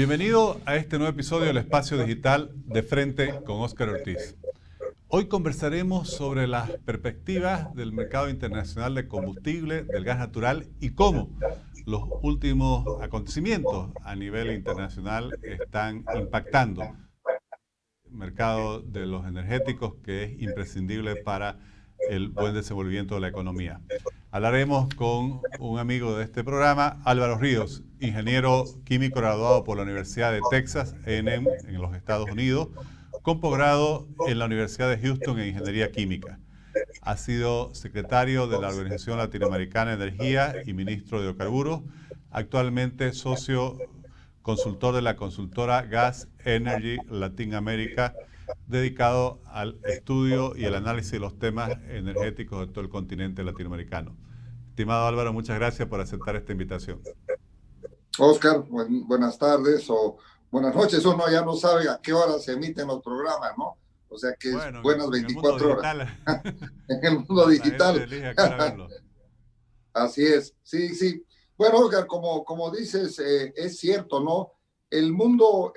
Bienvenido a este nuevo episodio del Espacio Digital de Frente con Óscar Ortiz. Hoy conversaremos sobre las perspectivas del mercado internacional de combustible, del gas natural y cómo los últimos acontecimientos a nivel internacional están impactando el mercado de los energéticos, que es imprescindible para el buen desenvolvimiento de la economía. Hablaremos con un amigo de este programa, Álvaro Ríos, ingeniero químico graduado por la Universidad de Texas A&M en los Estados Unidos, con posgrado en la Universidad de Houston en Ingeniería Química. Ha sido secretario de la Organización Latinoamericana de Energía y ministro de Hidrocarburos. Actualmente socio consultor de la consultora Gas Energy Latin America, dedicado al estudio y el análisis de los temas energéticos de todo el continente latinoamericano. Estimado Álvaro, muchas gracias por aceptar esta invitación. Óscar, buenas tardes o buenas noches. Uno ya no sabe a qué hora se emiten los programas, ¿no? O sea que es buenas 24 horas. En el mundo digital. Así es, sí. Bueno, Óscar, como dices, es cierto, ¿no? El mundo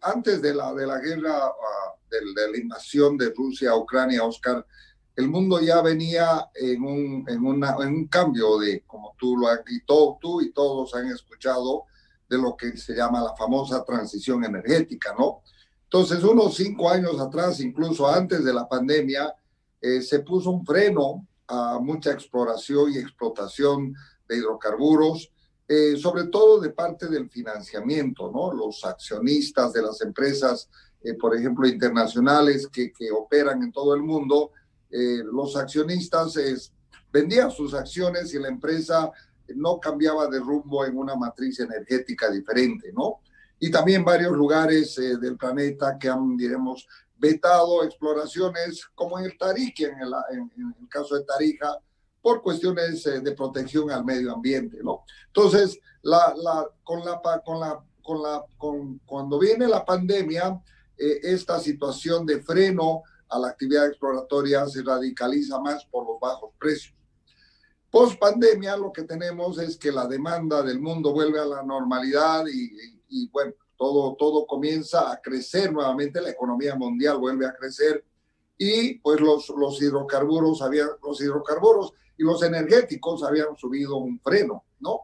antes de la guerra, de la invasión de Rusia a Ucrania, Óscar, el mundo ya venía en un cambio de, como tú y todos han escuchado, de lo que se llama la famosa transición energética, ¿no? Entonces, unos 5 años atrás, incluso antes de la pandemia, se puso un freno a mucha exploración y explotación de hidrocarburos, sobre todo de parte del financiamiento, ¿no? Los accionistas de las empresas, por ejemplo, internacionales que operan en todo el mundo, los accionistas vendían sus acciones y la empresa no cambiaba de rumbo en una matriz energética diferente, ¿no? Y también varios lugares del planeta que han, diremos, vetado exploraciones, como en el Tarija, en el caso de Tarija, por cuestiones de protección al medio ambiente, ¿no? Entonces, cuando viene la pandemia, esta situación de freno a la actividad exploratoria se radicaliza más por los bajos precios. Post pandemia lo que tenemos es que la demanda del mundo vuelve a la normalidad y bueno, todo comienza a crecer nuevamente, la economía mundial vuelve a crecer y pues los hidrocarburos y los energéticos habían subido un freno, ¿no?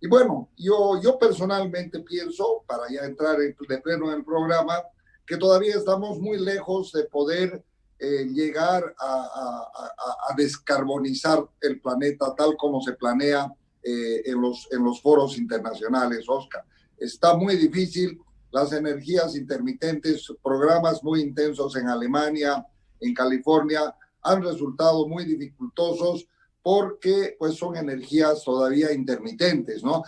Y bueno, yo personalmente pienso, para ya entrar de pleno en el programa, que todavía estamos muy lejos de poder llegar a descarbonizar el planeta tal como se planea en los foros internacionales, Óscar. Está muy difícil, las energías intermitentes, programas muy intensos en Alemania, en California, han resultado muy dificultosos porque pues, son energías todavía intermitentes, ¿no?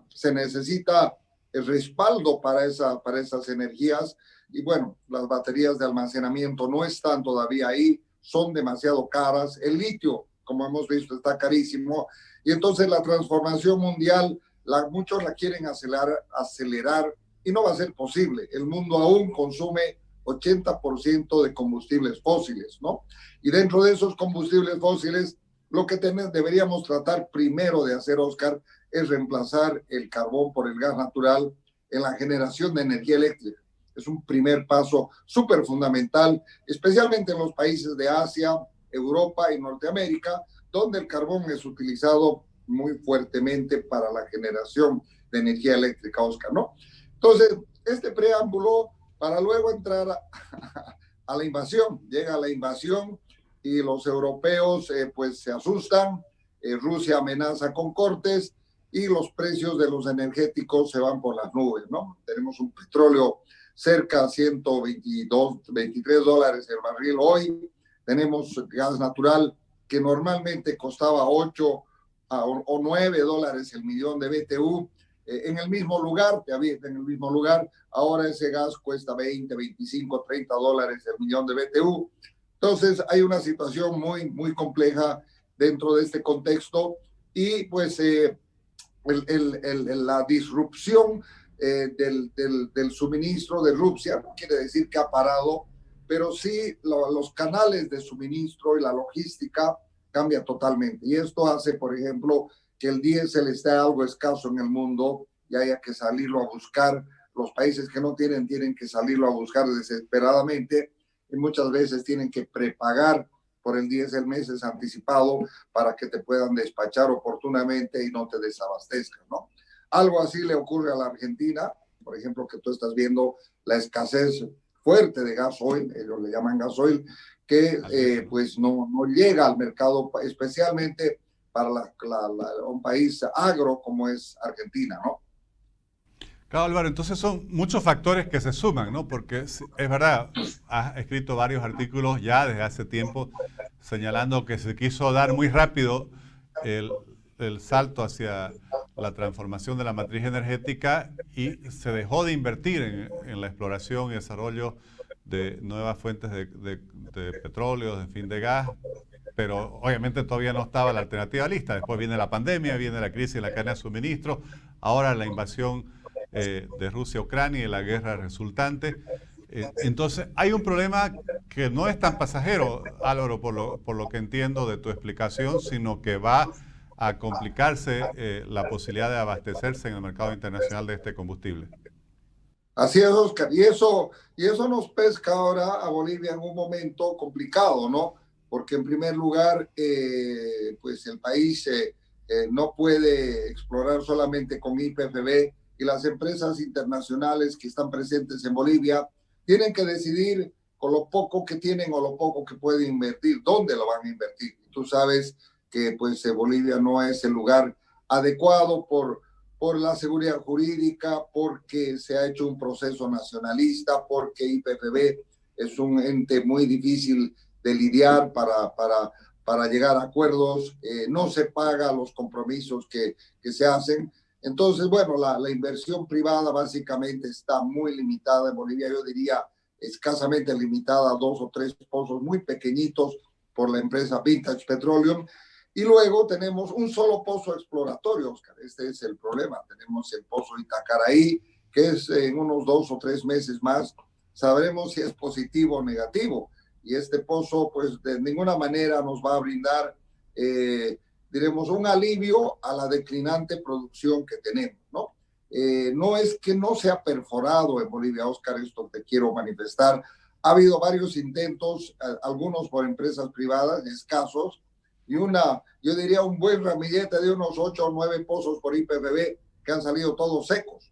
Se necesita el respaldo para esas energías. Y bueno, las baterías de almacenamiento no están todavía ahí, son demasiado caras. El litio, como hemos visto, está carísimo. Y entonces la transformación mundial, muchos la quieren acelerar y no va a ser posible. El mundo aún consume 80% de combustibles fósiles, ¿no? Y dentro de esos combustibles fósiles, lo que deberíamos tratar primero de hacer, Óscar, es reemplazar el carbón por el gas natural en la generación de energía eléctrica. Es un primer paso súper fundamental, especialmente en los países de Asia, Europa y Norteamérica, donde el carbón es utilizado muy fuertemente para la generación de energía eléctrica, Óscar, ¿no? Entonces, este preámbulo para luego entrar a la invasión. Llega la invasión y los europeos pues se asustan, Rusia amenaza con cortes y los precios de los energéticos se van por las nubes, ¿no? Tenemos un petróleo cerca de 122, 23 dólares el barril hoy. Tenemos gas natural que normalmente costaba 8 o 9 dólares el millón de BTU. En el mismo lugar, ahora ese gas cuesta 20, 25, 30 dólares el millón de BTU. Entonces hay una situación muy compleja dentro de este contexto y pues la disrupción del suministro de Rusia, no quiere decir que ha parado, pero sí los canales de suministro y la logística cambia totalmente. Y esto hace, por ejemplo, que el diésel esté algo escaso en el mundo y haya que salirlo a buscar los países que no tienen que salirlo a buscar desesperadamente y muchas veces tienen que prepagar por el diésel meses anticipado para que te puedan despachar oportunamente y no te desabastezcan, ¿no? Algo así le ocurre a la Argentina, por ejemplo, que tú estás viendo la escasez fuerte de gasoil, ellos le llaman gasoil, que pues no llega al mercado, especialmente para un país agro como es Argentina, ¿no? Claro, Álvaro, entonces son muchos factores que se suman, ¿no? Porque es verdad, has escrito varios artículos ya desde hace tiempo señalando que se quiso dar muy rápido el salto hacia la transformación de la matriz energética y se dejó de invertir en la exploración y desarrollo de nuevas fuentes de petróleo, en fin, de gas, pero obviamente todavía no estaba la alternativa lista. Después viene la pandemia, viene la crisis en la cadena de suministro, ahora la invasión de Rusia a Ucrania y la guerra resultante. Entonces hay un problema que no es tan pasajero, Álvaro, por lo que entiendo de tu explicación, sino que va a complicarse la posibilidad de abastecerse en el mercado internacional de este combustible. Así es, Oscar. Y eso nos pesca ahora a Bolivia en un momento complicado, ¿no? Porque en primer lugar, pues el país no puede explorar solamente con YPFB y las empresas internacionales que están presentes en Bolivia tienen que decidir con lo poco que tienen o lo poco que pueden invertir, dónde lo van a invertir. Tú sabes que pues Bolivia no es el lugar adecuado por la seguridad jurídica, porque se ha hecho un proceso nacionalista, porque YPFB es un ente muy difícil de lidiar para llegar a acuerdos, no se paga los compromisos que se hacen. Entonces, bueno, la inversión privada básicamente está muy limitada en Bolivia, yo diría escasamente limitada a 2 o 3 pozos muy pequeñitos por la empresa Vintage Petroleum. Y luego tenemos un solo pozo exploratorio, Oscar. Este es el problema. Tenemos el pozo Itacaraí, que es en unos 2 o 3 meses más, sabremos si es positivo o negativo. Y este pozo, pues de ninguna manera nos va a brindar, diremos, un alivio a la declinante producción que tenemos, ¿no? No es que no se ha perforado en Bolivia, Oscar, esto te quiero manifestar. Ha habido varios intentos, algunos por empresas privadas, escasos, y yo diría un buen ramillete de unos 8 o 9 pozos por YPFB que han salido todos secos.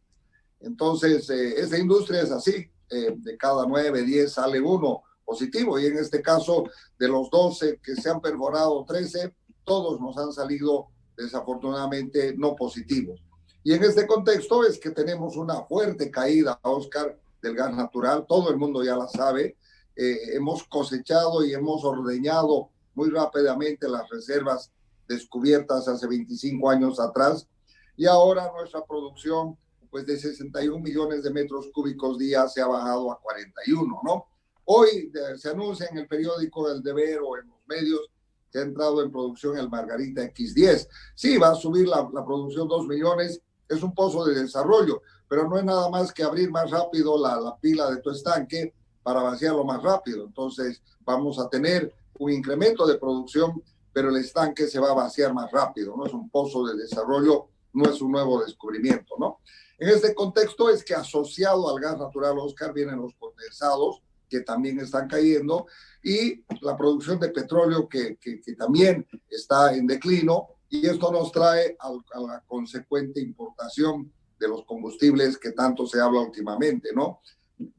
Entonces, esta industria es así, de cada 9, 10 sale uno positivo, y en este caso, de los 12 que se han perforado, 13, todos nos han salido desafortunadamente no positivos. Y en este contexto es que tenemos una fuerte caída, Oscar, del gas natural, todo el mundo ya la sabe, hemos cosechado y hemos ordeñado muy rápidamente las reservas descubiertas hace 25 años atrás, y ahora nuestra producción pues de 61 millones de metros cúbicos día se ha bajado a 41, ¿no? Hoy se anuncia en el periódico El Deber o en los medios que ha entrado en producción el Margarita X10. Sí, va a subir la producción 2 millones, es un pozo de desarrollo, pero no es nada más que abrir más rápido la pila de tu estanque para vaciarlo más rápido. Entonces vamos a tener un incremento de producción, pero el estanque se va a vaciar más rápido, no es un pozo de desarrollo, no es un nuevo descubrimiento, ¿no? En este contexto es que asociado al gas natural, Oscar, vienen los condensados, que también están cayendo, y la producción de petróleo que también está en declino, y esto nos trae a la consecuente importación de los combustibles que tanto se habla últimamente, ¿no?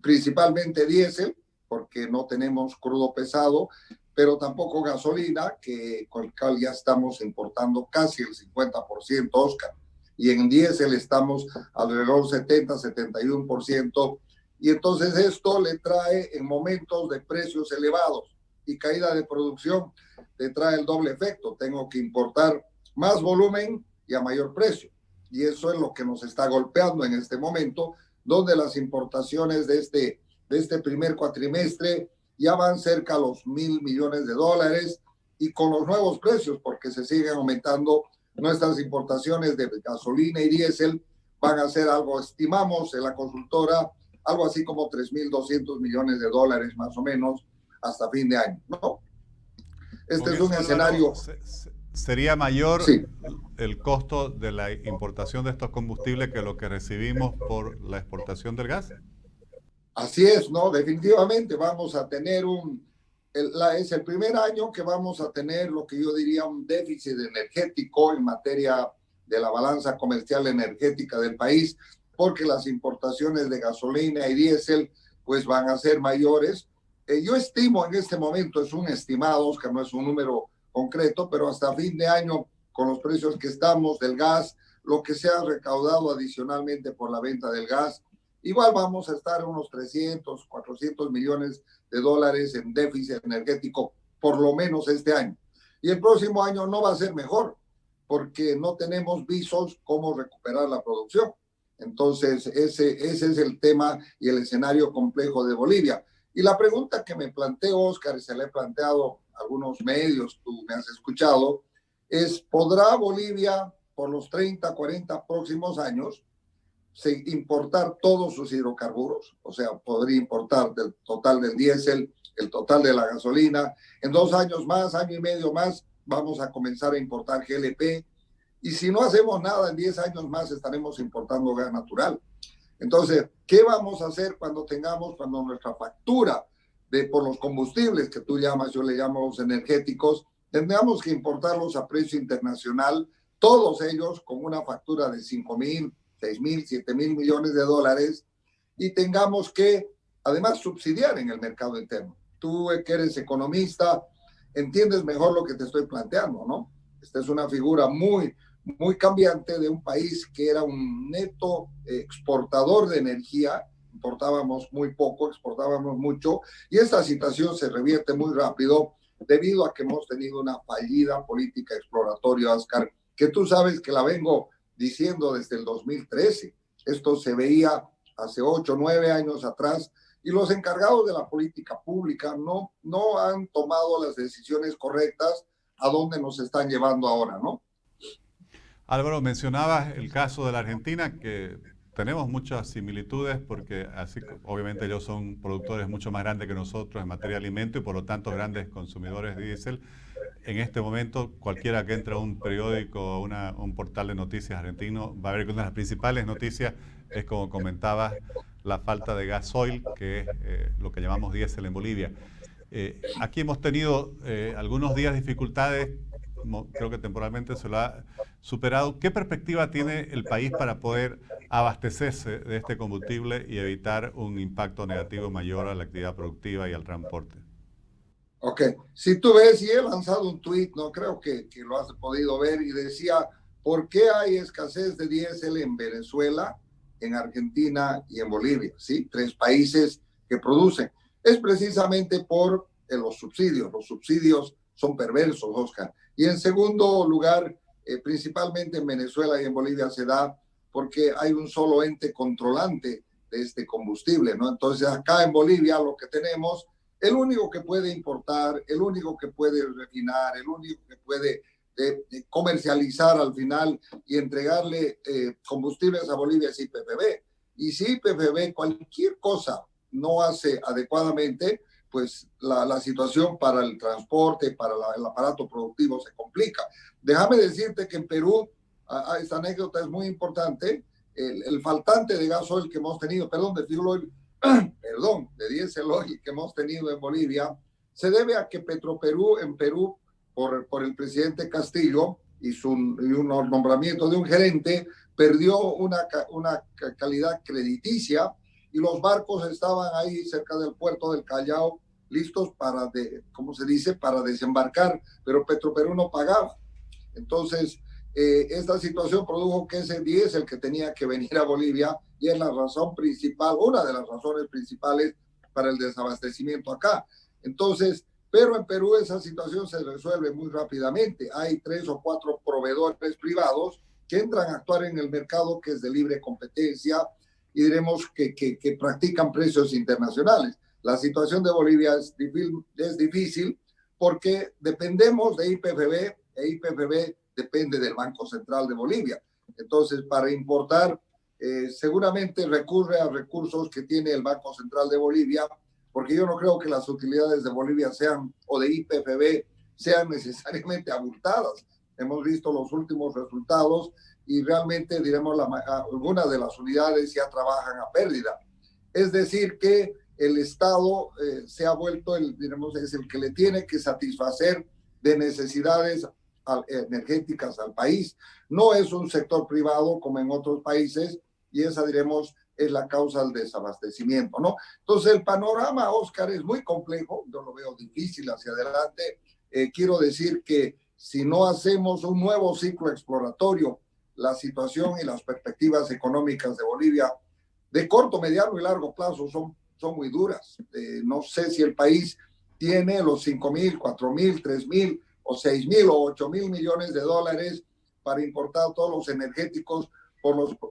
Principalmente diésel, porque no tenemos crudo pesado, pero tampoco gasolina, con el cual ya estamos importando casi el 50%, Oscar. Y en diésel estamos alrededor del 70-71%. Y entonces esto le trae en momentos de precios elevados y caída de producción, le trae el doble efecto. Tengo que importar más volumen y a mayor precio. Y eso es lo que nos está golpeando en este momento, donde las importaciones de este primer cuatrimestre ya van cerca a los $1,000 millones, y con los nuevos precios, porque se siguen aumentando nuestras importaciones de gasolina y diésel, van a ser algo, estimamos en la consultora, algo así como $3,200 millones más o menos hasta fin de año, ¿no? Este es un escenario. ¿Sería mayor Sí, el costo de la importación de estos combustibles que lo que recibimos por la exportación del gas? así es, ¿no? Definitivamente vamos a tener es el primer año que vamos a tener lo que yo diría un déficit energético en materia de la balanza comercial energética del país, porque las importaciones de gasolina y diésel pues van a ser mayores. Yo estimo en este momento, es un estimado, Oscar, no es un número concreto, pero hasta fin de año, con los precios que estamos del gas, lo que se ha recaudado adicionalmente por la venta del gas, igual vamos a estar unos 300, 400 millones de dólares en déficit energético, por lo menos este año. Y el próximo año no va a ser mejor, porque no tenemos visos cómo recuperar la producción. Entonces, ese es el tema y el escenario complejo de Bolivia. Y la pregunta que me planteo, Oscar, y se le he planteado a algunos medios, tú me has escuchado, es, ¿podrá Bolivia por los 30, 40 próximos años importar todos sus hidrocarburos? O sea, podría importar del total del diésel, el total de la gasolina. En 2 años más, año y medio más, vamos a comenzar a importar GLP. Y si no hacemos nada, en 10 años más estaremos importando gas natural. Entonces, ¿qué vamos a hacer cuando nuestra factura por los combustibles que tú llamas, yo le llamo los energéticos, tengamos que importarlos a precio internacional, todos ellos con una factura de 5,000, 6,000, 7,000 millones de dólares, y tengamos que además subsidiar en el mercado interno? Tú que eres economista, entiendes mejor lo que te estoy planteando, ¿no? Esta es una figura muy cambiante de un país que era un neto exportador de energía. Importábamos muy poco, exportábamos mucho, y esta situación se revierte muy rápido debido a que hemos tenido una fallida política exploratoria, Oscar, que tú sabes que la vengo diciendo desde el 2013. Esto se veía hace 8, 9 años atrás, y los encargados de la política pública no han tomado las decisiones correctas a donde nos están llevando ahora, ¿no? Álvaro, mencionabas el caso de la Argentina, que tenemos muchas similitudes porque así, obviamente ellos son productores mucho más grandes que nosotros en materia de alimento y por lo tanto grandes consumidores de diésel. En este momento, cualquiera que entre a un periódico o un portal de noticias argentino va a ver que una de las principales noticias es, como comentabas, la falta de gasoil, que es lo que llamamos diésel en Bolivia. Aquí hemos tenido algunos días de dificultades, creo que temporalmente se lo ha superado. ¿Qué perspectiva tiene el país para poder abastecerse de este combustible y evitar un impacto negativo mayor a la actividad productiva y al transporte? Ok, si tú ves, y he lanzado un tuit, no creo que lo has podido ver, y decía, ¿por qué hay escasez de diésel en Venezuela, en Argentina y en Bolivia? ¿Sí? 3 países que producen. Es precisamente por los subsidios. Los subsidios son perversos, Oscar. Y en segundo lugar, principalmente en Venezuela y en Bolivia se da porque hay un solo ente controlante de este combustible, ¿no? Entonces acá en Bolivia lo que tenemos, el único que puede importar, el único que puede refinar, el único que puede comercializar al final y entregarle combustibles a Bolivia es YPF. Y si YPF cualquier cosa no hace adecuadamente, pues la situación para el transporte, para el aparato productivo se complica. Déjame decirte que en Perú, esta anécdota es muy importante, el faltante de gasoil que hemos tenido, de fuel oil, de diésel oil que hemos tenido en Bolivia, se debe a que Petroperú en Perú, por el presidente Castillo y un nombramiento de un gerente, perdió una calidad crediticia, y los barcos estaban ahí cerca del puerto del Callao listos para, ¿cómo se dice?, para desembarcar, pero Petroperú no pagaba. Entonces, esta situación produjo que ese diésel que tenía que venir a Bolivia, y es la razón principal, una de las razones principales para el desabastecimiento acá. Entonces, pero en Perú esa situación se resuelve muy rápidamente. Hay 3 o 4 proveedores privados que entran a actuar en el mercado, que es de libre competencia, y diremos que practican precios internacionales. La situación de Bolivia es difícil porque dependemos de YPF, e YPF depende del Banco Central de Bolivia. Entonces, para importar, seguramente recurre a recursos que tiene el Banco Central de Bolivia, porque yo no creo que las utilidades de Bolivia o de YPF sean necesariamente abultadas. hemos visto los últimos resultados y realmente, diremos, algunas de las unidades ya trabajan a pérdida. Es decir, que el Estado se ha vuelto, diremos, es el que le tiene que satisfacer de necesidades energéticas al país. No es un sector privado como en otros países y esa, diremos, es la causa del desabastecimiento, ¿no? Entonces, el panorama, Oscar, es muy complejo, yo lo veo difícil hacia adelante. Quiero decir que si no hacemos un nuevo ciclo exploratorio, la situación y las perspectivas económicas de Bolivia de corto, mediano y largo plazo son muy duras. No sé si el país tiene los 5,000, 4,000, 3,000 o 6,000 o 8,000 millones de dólares para importar todos los energéticos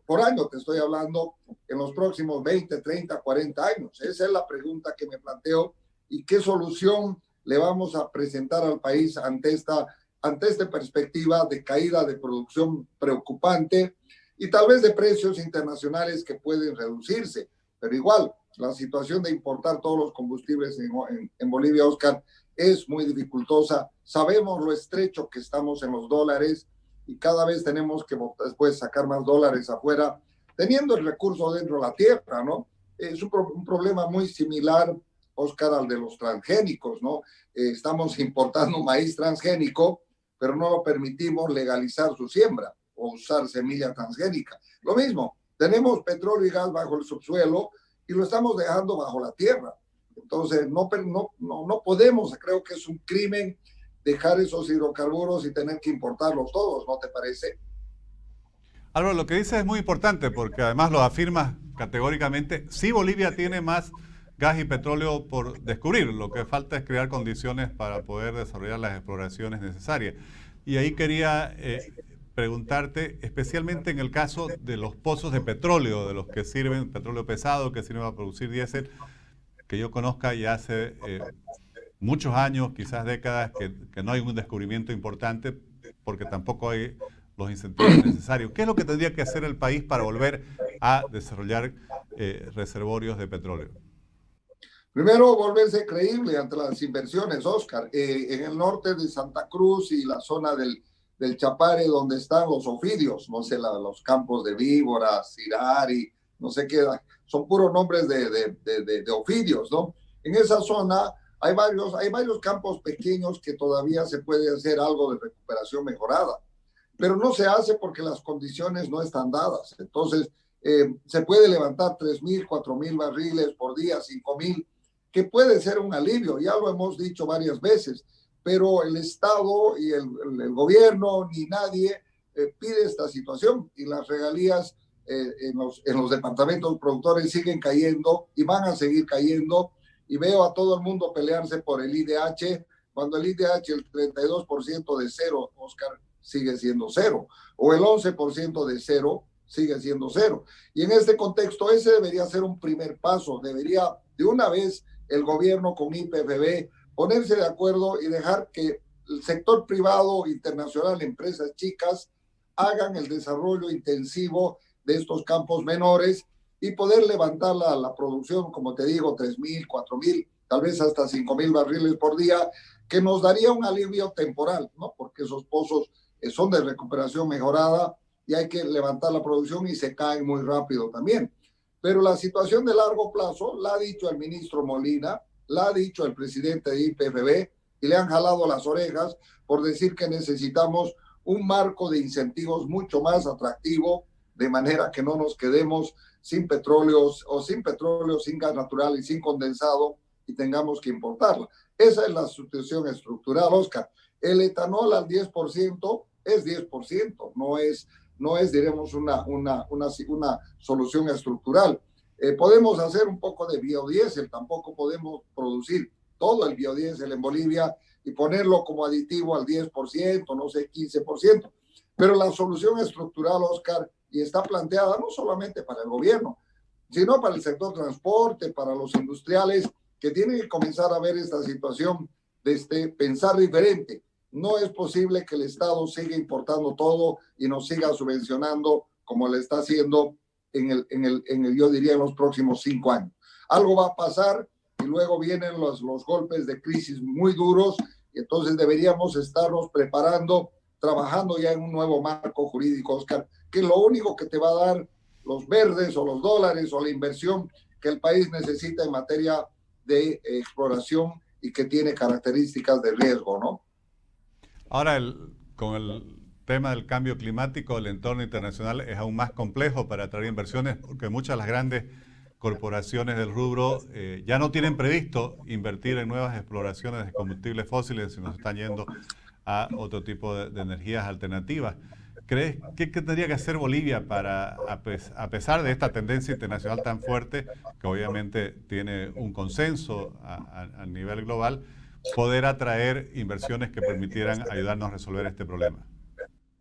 por año, te estoy hablando, en los próximos 20, 30, 40 años. Esa es la pregunta que me planteo y qué solución le vamos a presentar al país ante esta perspectiva de caída de producción preocupante y tal vez de precios internacionales que pueden reducirse. Pero igual, la situación de importar todos los combustibles en Bolivia, Oscar, es muy dificultosa. Sabemos lo estrecho que estamos en los dólares y cada vez tenemos que después sacar más dólares afuera, teniendo el recurso dentro de la tierra, ¿no? Es un problema muy similar, Oscar, al de los transgénicos, ¿no? Estamos importando maíz transgénico, pero no permitimos legalizar su siembra o usar semilla transgénica. Lo mismo, tenemos petróleo y gas bajo el subsuelo y lo estamos dejando bajo la tierra. Entonces, no podemos, creo que es un crimen dejar esos hidrocarburos y tener que importarlos todos, ¿no te parece? Álvaro, lo que dices es muy importante porque además lo afirmas categóricamente. Sí, Bolivia tiene más gas y petróleo por descubrir. Lo que falta es crear condiciones para poder desarrollar las exploraciones necesarias. Y ahí quería preguntarte, especialmente en el caso de los pozos de petróleo, de los que sirven, petróleo pesado, que sirve para producir diésel, que yo conozca ya hace muchos años, quizás décadas, que no hay un descubrimiento importante porque tampoco hay los incentivos necesarios. ¿Qué es lo que tendría que hacer el país para volver a desarrollar reservorios de petróleo? Primero, volverse creíble ante las inversiones, Oscar. En el norte de Santa Cruz y la zona del Chapare, donde están los ofidios, no sé, los campos de víboras, Sirari, no sé qué, son puros nombres de ofidios, ¿no? En esa zona hay varios campos pequeños que todavía se puede hacer algo de recuperación mejorada, pero no se hace porque las condiciones no están dadas. Entonces, se puede levantar 3,000, 4,000 barriles por día, 5,000, que puede ser un alivio, ya lo hemos dicho varias veces, pero el Estado y el gobierno ni nadie pide esta situación y las regalías en los departamentos productores siguen cayendo y van a seguir cayendo y veo a todo el mundo pelearse por el IDH, cuando el IDH, el 32% de cero, Oscar, sigue siendo cero, o el 11% de cero sigue siendo cero. Y en este contexto ese debería ser un primer paso, debería de una vez el gobierno con IPFB ponerse de acuerdo y dejar que el sector privado internacional, empresas chicas, hagan el desarrollo intensivo de estos campos menores y poder levantar la producción, como te digo, 3,000, 4,000, tal vez hasta 5,000 barriles por día, que nos daría un alivio temporal, ¿no? Porque esos pozos son de recuperación mejorada y hay que levantar la producción y se caen muy rápido también. Pero la situación de largo plazo la ha dicho el ministro Molina, la ha dicho el presidente de IPFB y le han jalado las orejas por decir que necesitamos un marco de incentivos mucho más atractivo, de manera que no nos quedemos sin petróleo, sin gas natural y sin condensado y tengamos que importarla. Esa es la sustitución estructural, Oscar. El etanol al 10% es 10%, no es diremos, una solución estructural. Podemos hacer un poco de biodiesel, tampoco podemos producir todo el biodiesel en Bolivia y ponerlo como aditivo al 10%, no sé, 15%. Pero la solución estructural, Oscar, y está planteada no solamente para el gobierno, sino para el sector transporte, para los industriales, que tienen que comenzar a ver esta situación desde pensar diferente. No es posible que el Estado siga importando todo y nos siga subvencionando como le está haciendo yo diría, en los próximos 5 años. Algo va a pasar y luego vienen los golpes de crisis muy duros y entonces deberíamos estarnos preparando trabajando ya en un nuevo marco jurídico, Oscar, que lo único que te va a dar los verdes o los dólares o la inversión que el país necesita en materia de exploración y que tiene características de riesgo, ¿no? Ahora, con el tema del cambio climático, el entorno internacional es aún más complejo para atraer inversiones porque muchas de las grandes corporaciones del rubro ya no tienen previsto invertir en nuevas exploraciones de combustibles fósiles, sino se están yendo a otro tipo de energías alternativas. ¿Crees que tendría que hacer Bolivia para, a pesar de esta tendencia internacional tan fuerte, que obviamente tiene un consenso a nivel global, poder atraer inversiones que permitieran ayudarnos a resolver este problema?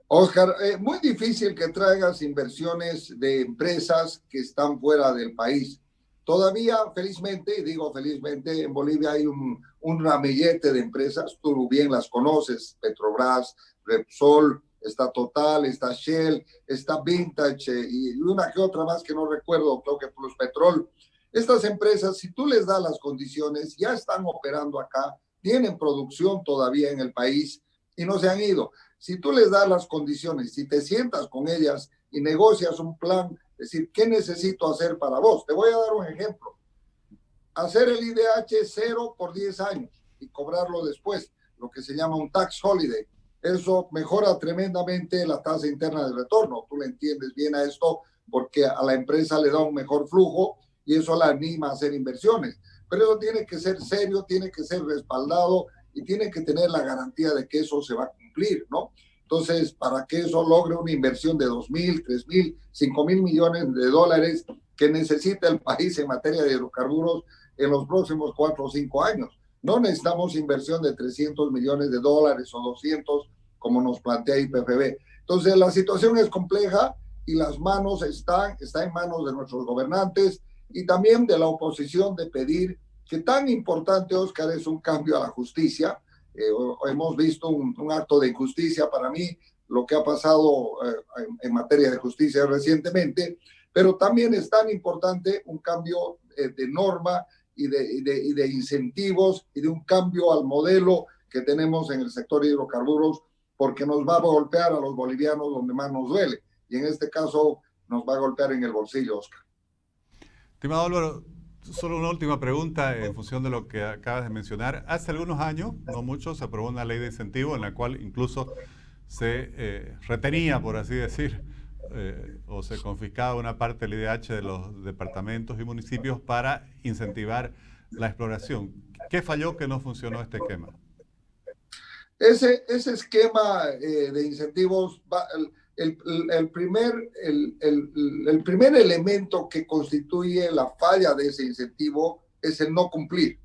Oscar, muy difícil que traigas inversiones de empresas que están fuera del país. Todavía, felizmente, y digo felizmente, en Bolivia hay un ramillete de empresas, tú bien las conoces, Petrobras, Repsol, está Total, está Shell, está Vintage y una que otra más que no recuerdo, creo que Pluspetrol. Estas empresas, si tú les das las condiciones, ya están operando acá, tienen producción todavía en el país y no se han ido. Si tú les das las condiciones, si te sientas con ellas y negocias un plan, decir, ¿qué necesito hacer para vos? Te voy a dar un ejemplo. Hacer el IDH 0 por 10 años y cobrarlo después, lo que se llama un tax holiday. Eso mejora tremendamente la tasa interna de retorno. Tú le entiendes bien a esto porque a la empresa le da un mejor flujo y eso la anima a hacer inversiones. Pero eso tiene que ser serio, tiene que ser respaldado y tiene que tener la garantía de que eso se va a cumplir, ¿no? Entonces, para que eso logre una inversión de 2.000, 3.000, 5.000 millones de dólares que necesita el país en materia de hidrocarburos en los próximos 4 o 5 años. No necesitamos inversión de 300 millones de dólares o 200, como nos plantea IPFB. Entonces, la situación es compleja y las manos está en manos de nuestros gobernantes y también de la oposición de pedir que tan importante, Oscar, es un cambio a la justicia. Hemos visto un acto de injusticia para mí, lo que ha pasado en materia de justicia recientemente, pero también es tan importante un cambio de norma y de incentivos y de un cambio al modelo que tenemos en el sector de hidrocarburos, porque nos va a golpear a los bolivianos donde más nos duele, y en este caso nos va a golpear en el bolsillo, Oscar. Estimado Álvaro, solo una última pregunta en función de lo que acabas de mencionar. Hace algunos años, no mucho, se aprobó una ley de incentivo en la cual incluso se retenía, por así decir, o se confiscaba una parte del IDH de los departamentos y municipios para incentivar la exploración. ¿Qué falló que no funcionó este esquema? Ese esquema de incentivos, el primer elemento que constituye la falla de ese incentivo es el no cumplir.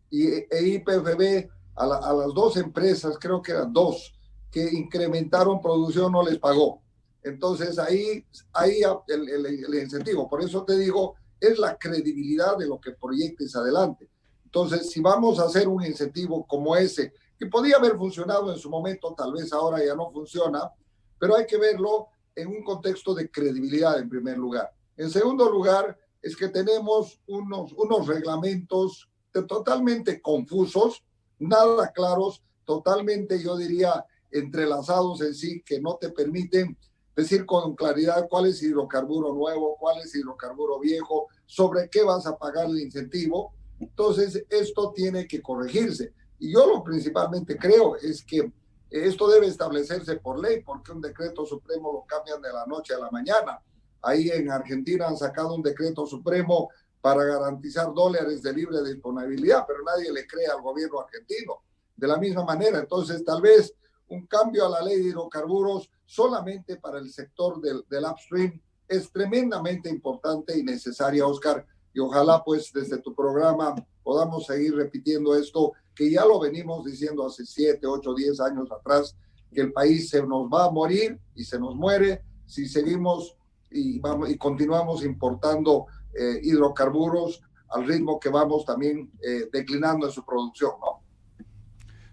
Y IPFB a las dos empresas, creo que eran dos, que incrementaron producción no les pagó. Entonces ahí el incentivo. Por eso te digo, es la credibilidad de lo que proyectes adelante. Entonces, si vamos a hacer un incentivo como ese, que podía haber funcionado en su momento, tal vez ahora ya no funciona, pero hay que verlo en un contexto de credibilidad en primer lugar. En segundo lugar, es que tenemos unos reglamentos totalmente confusos, nada claros, totalmente, yo diría, entrelazados en sí, que no te permiten decir con claridad cuál es hidrocarburo nuevo, cuál es hidrocarburo viejo, sobre qué vas a pagar el incentivo. Entonces, esto tiene que corregirse. Y yo lo principalmente creo es que esto debe establecerse por ley, porque un decreto supremo lo cambian de la noche a la mañana. Ahí en Argentina han sacado un decreto supremo para garantizar dólares de libre disponibilidad, pero nadie le cree al gobierno argentino. De la misma manera, entonces tal vez un cambio a la ley de hidrocarburos solamente para el sector del upstream es tremendamente importante y necesaria, Oscar, y ojalá pues desde tu programa podamos seguir repitiendo esto, que ya lo venimos diciendo hace 7, 8, 10 años atrás, que el país se nos va a morir y se nos muere si seguimos y continuamos importando hidrocarburos al ritmo que vamos también declinando en su producción, ¿no?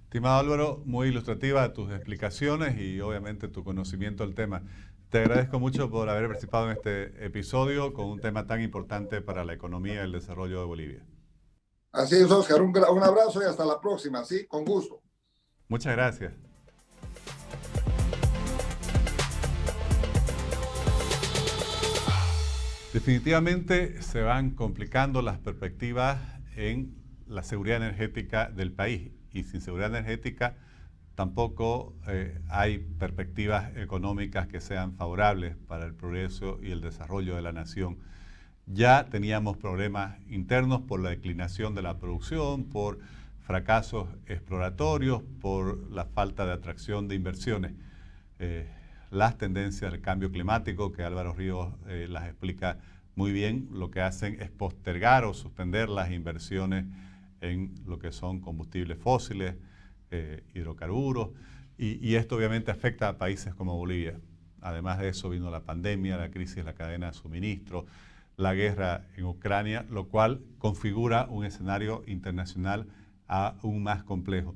Estimado Álvaro, muy ilustrativa tus explicaciones y obviamente tu conocimiento del tema. Te agradezco mucho por haber participado en este episodio con un tema tan importante para la economía y el desarrollo de Bolivia. Así es, Oscar. Un abrazo y hasta la próxima, ¿sí? Con gusto. Muchas gracias. Definitivamente se van complicando las perspectivas en la seguridad energética del país, y sin seguridad energética tampoco hay perspectivas económicas que sean favorables para el progreso y el desarrollo de la nación. Ya teníamos problemas internos por la declinación de la producción, por fracasos exploratorios, por la falta de atracción de inversiones. Las tendencias del cambio climático, que Álvaro Ríos las explica muy bien, lo que hacen es postergar o suspender las inversiones en lo que son combustibles fósiles, hidrocarburos, y esto obviamente afecta a países como Bolivia. Además de eso vino la pandemia, la crisis de la cadena de suministro, la guerra en Ucrania, lo cual configura un escenario internacional aún más complejo.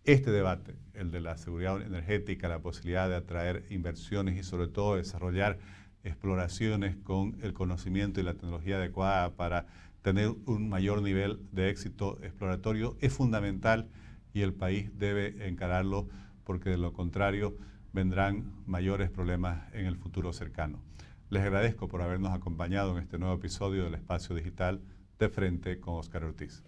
Este debate, el de la seguridad energética, la posibilidad de atraer inversiones y sobre todo desarrollar exploraciones con el conocimiento y la tecnología adecuada para tener un mayor nivel de éxito exploratorio, es fundamental y el país debe encararlo, porque de lo contrario vendrán mayores problemas en el futuro cercano. Les agradezco por habernos acompañado en este nuevo episodio del Espacio Digital de Frente con Óscar Ortiz.